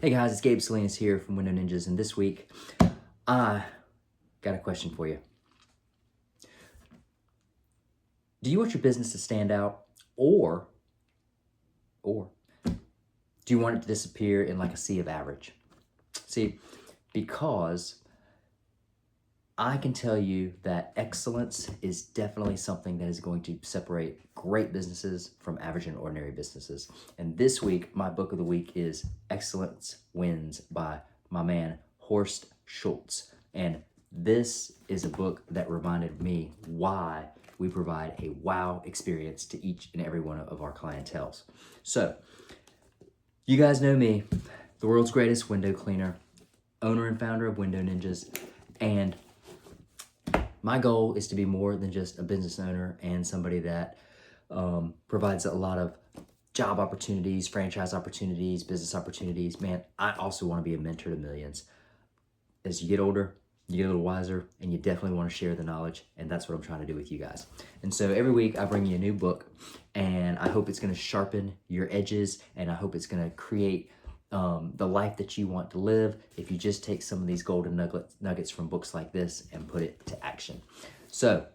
Hey guys, it's Gabe Salinas here from Window Ninjas, and this week I got a question for you. Do you want your business to stand out, or do you want it to disappear in like a sea of average? See, because I can tell you that excellence is definitely something that is going to separate great businesses from average and ordinary businesses. And this week, my book of the week is Excellence Wins by my man, Horst Schulze. And this is a book that reminded me why we provide a wow experience to each and every one of our clientels. So, you guys know me, the world's greatest window cleaner, owner and founder of Window Ninjas, and my goal is to be more than just a business owner and somebody that provides a lot of job opportunities, franchise opportunities, business opportunities. Man, I also want to be a mentor to millions. As you get older, you get a little wiser, and you definitely want to share the knowledge, and that's what I'm trying to do with you guys. And so every week I bring you a new book, and I hope it's going to sharpen your edges, and I hope it's going to create the life that you want to live if you just take some of these golden nuggets from books like this and put it to action. So,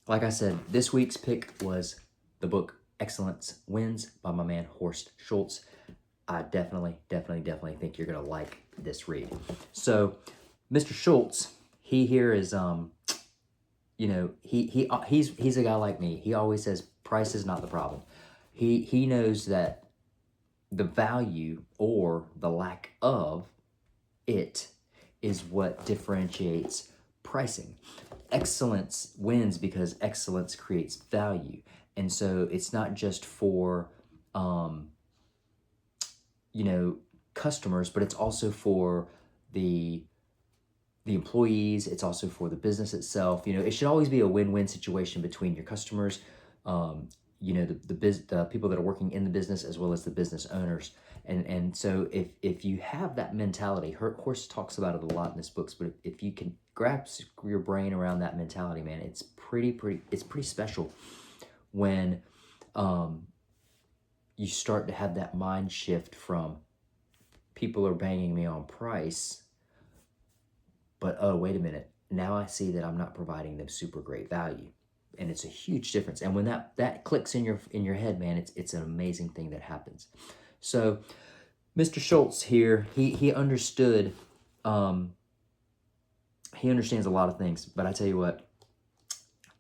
like I said, this week's pick was the book Excellence Wins by my man Horst Schulze. I definitely think you're gonna like this read. So, Mr. Schulze, he here is he's a guy like me. He always says price is not the problem. He knows that the value or the lack of it is what differentiates pricing. Excellence wins because excellence creates value. And so it's not just for, customers, but it's also for the employees. It's also for the business itself. It should always be a win-win situation between your customers, the people that are working in the business as well as the business owners. And so if you have that mentality, Horst talks about it a lot in his books, but if you can grasp your brain around that mentality, man, it's pretty special when you start to have that mind shift from people are banging me on price, but oh, wait a minute, now I see that I'm not providing them super great value. And it's a huge difference. And when that clicks in your head, man, it's an amazing thing that happens. So Mr. Schulze here, he understood, he understands a lot of things, but I tell you what,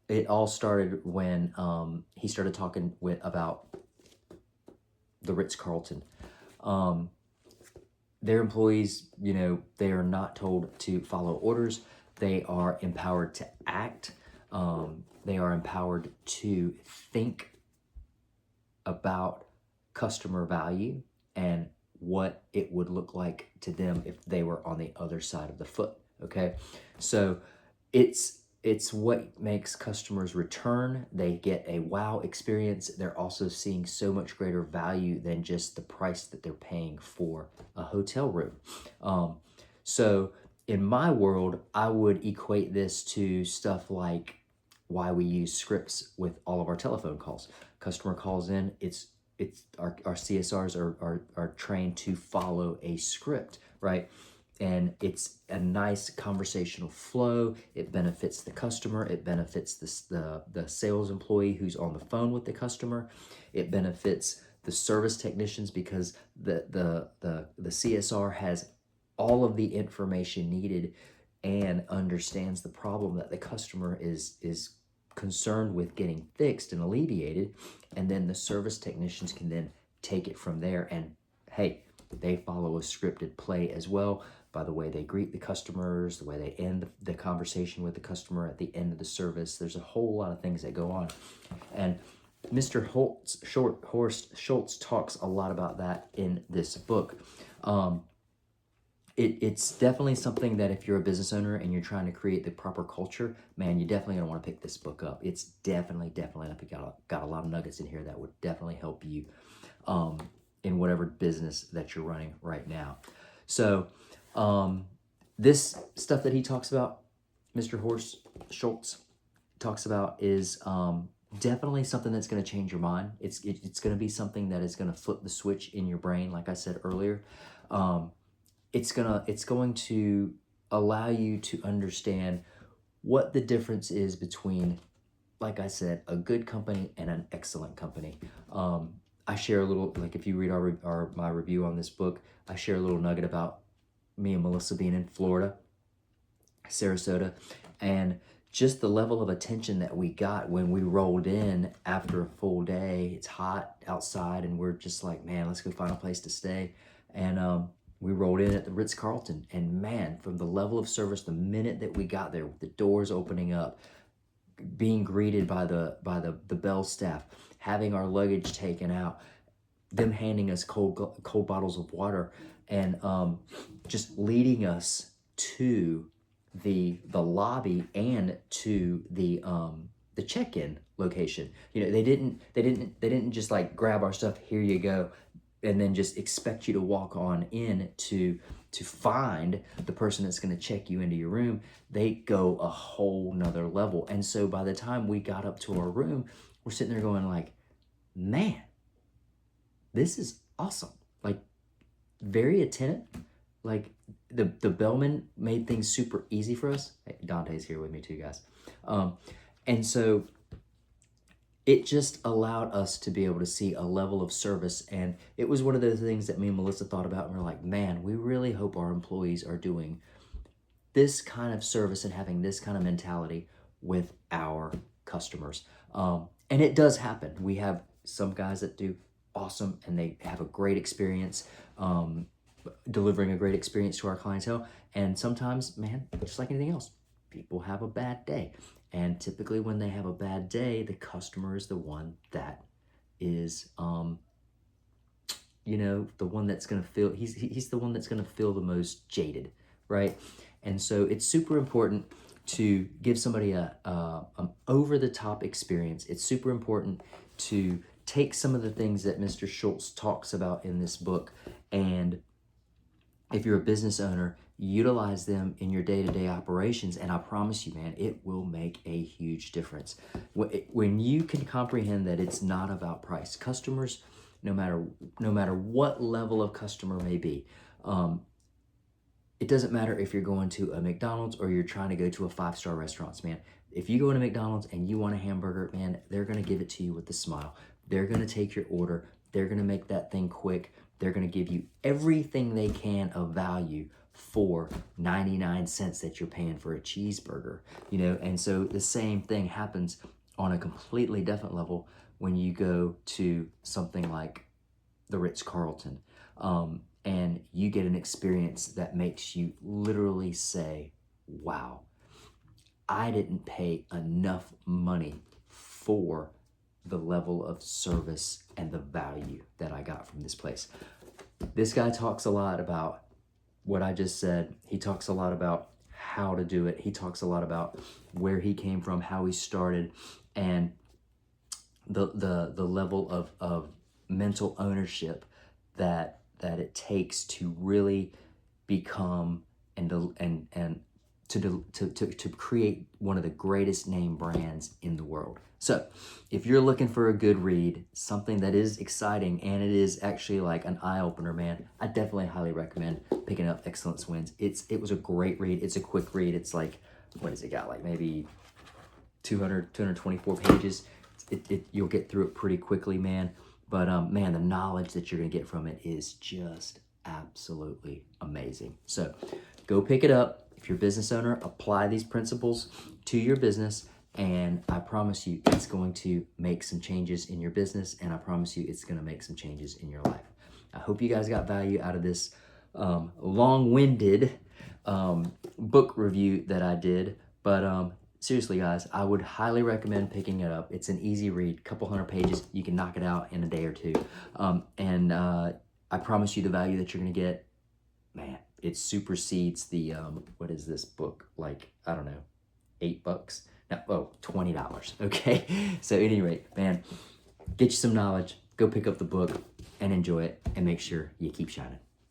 it all started when he started talking about the Ritz-Carlton. Their employees, they are not told to follow orders. They are empowered to act. They are empowered to think about customer value and what it would look like to them if they were on the other side of the foot, okay? So it's what makes customers return. They get a wow experience. They're also seeing so much greater value than just the price that they're paying for a hotel room. So in my world, I would equate this to stuff like why we use scripts with all of our telephone calls. Customer calls in, it's our CSRs are trained to follow a script, right? And it's a nice conversational flow. It benefits the customer. It benefits the sales employee who's on the phone with the customer. It benefits the service technicians because the CSR has all of the information needed and understands the problem that the customer is concerned with getting fixed and alleviated, and then the service technicians can then take it from there, and hey, they follow a scripted play as well by the way they greet the customers, the way they end the conversation with the customer at the end of the service. There's a whole lot of things that go on, and Mr. Horst Schulze talks a lot about that in this book. It's definitely something that if you're a business owner and you're trying to create the proper culture, man, you're definitely gonna want to pick this book up. It's definitely got a lot of nuggets in here that would definitely help you in whatever business that you're running right now. So this stuff that he talks about, Mr. Horst Schulze talks about, is definitely something that's going to change your mind. It's going to be something that is going to flip the switch in your brain, like I said earlier. It's going to allow you to understand what the difference is between, like I said, a good company and an excellent company. I share a little, like if you read my review on this book, I share a little nugget about me and Melissa being in Florida, Sarasota, and just the level of attention that we got when we rolled in after a full day. It's hot outside and we're just like, man, let's go find a place to stay. And we rolled in at the Ritz-Carlton, and man, from the level of service, the minute that we got there, with the doors opening up, being greeted by the bell staff, having our luggage taken out, them handing us cold bottles of water, and just leading us to the lobby and to the check-in location. You know, they didn't just like grab our stuff, here you go, and then just expect you to walk on in to find the person that's going to check you into your room. They go a whole nother level. And so by the time we got up to our room, we're sitting there going like, man, this is awesome. Like, very attentive. Like, the bellman made things super easy for us. Hey, Dante's here with me too, guys. And so it just allowed us to be able to see a level of service. And it was one of those things that me and Melissa thought about, and we're like, man, we really hope our employees are doing this kind of service and having this kind of mentality with our customers. And it does happen. We have some guys that do awesome and they have a great experience, delivering a great experience to our clientele. And sometimes, man, just like anything else, people have a bad day. And typically when they have a bad day, the customer is the one that is, you know, the one that's going to feel, he's the one that's going to feel the most jaded, right? And so it's super important to give somebody an over-the-top experience. It's super important to take some of the things that Mr. Schulze talks about in this book, and if you're a business owner, utilize them in your day-to-day operations, and I promise you, man, it will make a huge difference. When you can comprehend that it's not about price. Customers, no matter what level of customer may be, it doesn't matter if you're going to a McDonald's or you're trying to go to a 5-star restaurant, man. If you go to McDonald's and you want a hamburger, man, they're going to give it to you with a smile. They're going to take your order. They're going to make that thing quick. They're going to give you everything they can of value for 99 cents that you're paying for a cheeseburger, you know? And so the same thing happens on a completely different level when you go to something like the Ritz-Carlton, and you get an experience that makes you literally say, wow, I didn't pay enough money for the level of service and the value that I got from this place. This guy talks a lot about what I just said. He talks a lot about how to do it. He talks a lot about where he came from, how he started, and the level of mental ownership that it takes to really become and to create one of the greatest name brands in the world. So if you're looking for a good read, something that is exciting and it is actually like an eye-opener, man, I definitely highly recommend picking up Excellence Wins. It was a great read. It's a quick read. It's like, what has it got? Like maybe 224 pages. You'll get through it pretty quickly, man. But man, the knowledge that you're gonna get from it is just absolutely amazing. So go pick it up. If you're a business owner, apply these principles to your business, and I promise you it's going to make some changes in your business, and I promise you it's gonna make some changes in your life. I hope you guys got value out of this long-winded book review that I did, but seriously, guys, I would highly recommend picking it up. It's an easy read, couple hundred pages. You can knock it out in a day or two. And I promise you the value that you're going to get, man, it supersedes the, what is this book? Like, I don't know, $8? No, oh, $20, okay? So at any rate, man, get you some knowledge, go pick up the book and enjoy it, and make sure you keep shining.